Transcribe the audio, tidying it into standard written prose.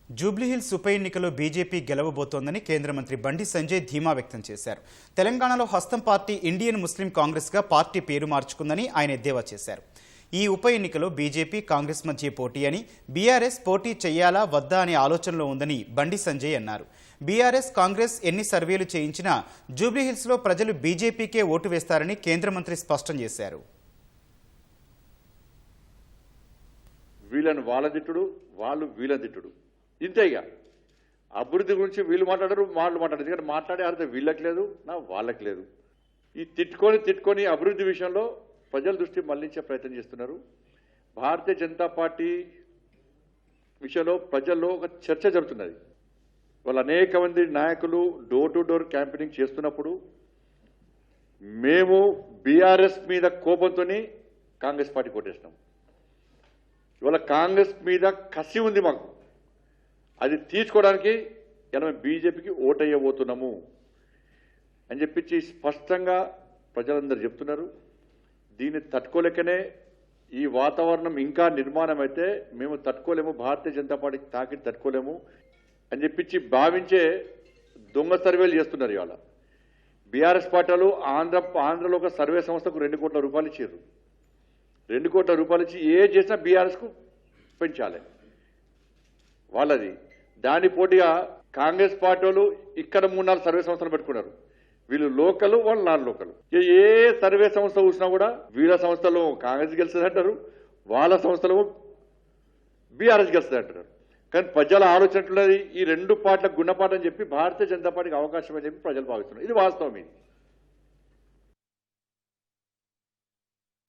జూబ్లీహిల్స్ ఉప ఎన్నికలో బీజేపీ గెలవబోతోందని కేంద్ర మంత్రి బండి సంజయ్ ధీమా వ్యక్తం చేశారు. తెలంగాణలో హస్తం పార్టీ ఇండియన్ ముస్లిం కాంగ్రెస్గా పార్టీ పేరు మార్చుకుందని ఆయన ఎద్దేవా చేశారు. ఈ ఉప ఎన్నికలో బీజేపీ కాంగ్రెస్ మధ్య పోటీ అని, బీఆర్ఎస్ పోటీ చేయాలా వద్దా అనే ఆలోచనలో ఉందని బండి సంజయ్ అన్నారు. బీఆర్ఎస్ కాంగ్రెస్ ఎన్ని సర్వేలు చేయించినా జూబ్లీహిల్స్లో ప్రజలు బీజేపీకే ఓటు వేస్తారని కేంద్ర మంత్రి స్పష్టం చేశారు. వీళ్ళని వాళ్ళ తిట్టుడు, వాళ్ళు వీళ్ళ తిట్టుడు, ఇంతే. ఇక అభివృద్ధి గురించి వీళ్ళు మాట్లాడరు, వాళ్ళు మాట్లాడరు. ఎందుకంటే మాట్లాడే అర్థం వీళ్ళకి లేదు, నా వాళ్ళకి లేదు. ఈ తిట్టుకొని అభివృద్ధి విషయంలో ప్రజల దృష్టి మళ్లించే ప్రయత్నం చేస్తున్నారు. భారతీయ జనతా పార్టీ విషయంలో ప్రజల్లో ఒక చర్చ జరుగుతున్నది. వాళ్ళు అనేక మంది నాయకులు డోర్ టు డోర్ క్యాంపెయినింగ్ చేస్తున్నప్పుడు మేము బీఆర్ఎస్ మీద కోపంతో కాంగ్రెస్ పార్టీ కొట్టేసినాం. ఇవాళ కాంగ్రెస్ మీద కసి ఉంది మాకు. అది తీర్చుకోవడానికి ఇలా మేము బీజేపీకి ఓటయ్యబోతున్నాము అని చెప్పించి స్పష్టంగా ప్రజలందరూ చెప్తున్నారు. దీన్ని తట్టుకోలేకనే ఈ వాతావరణం ఇంకా నిర్మాణం అయితే మేము తట్టుకోలేము, భారతీయ జనతా పార్టీకి తాకి తట్టుకోలేము అని చెప్పించి భావించే దొంగ సర్వేలు చేస్తున్నారు. ఇవాళ బీఆర్ఎస్ పార్టీలు ఆంధ్రలో ఒక సర్వే సంస్థకు 2 కోట్ల రూపాయలు ఇచ్చారు. 2 కోట్ల రూపాయలు ఇచ్చి ఏ చేసినా బీఆర్ఎస్కు పెంచాలి వాళ్ళది. దాని పోటీగా కాంగ్రెస్ పార్టీ వాళ్ళు ఇక్కడ 3-4 సర్వే సంస్థలు పెట్టుకున్నారు. వీళ్ళు లోకల్, వాళ్ళు నాన్ లోకల్. ఏ సర్వే సంస్థ చూసినా కూడా వీళ్ళ సంస్థలో కాంగ్రెస్ గెలుస్తుంది అంటారు, వాళ్ళ సంస్థలో బీఆర్ఎస్ గెలుస్తుంది అంటారు. కానీ ప్రజల ఆలోచన ఈ 2 పార్టీలకు గుణపాఠం చెప్పి భారతీయ జనతా పార్టీకి అవకాశం అని చెప్పి ప్రజలు భావిస్తున్నారు. ఇది వాస్తవం. ఇది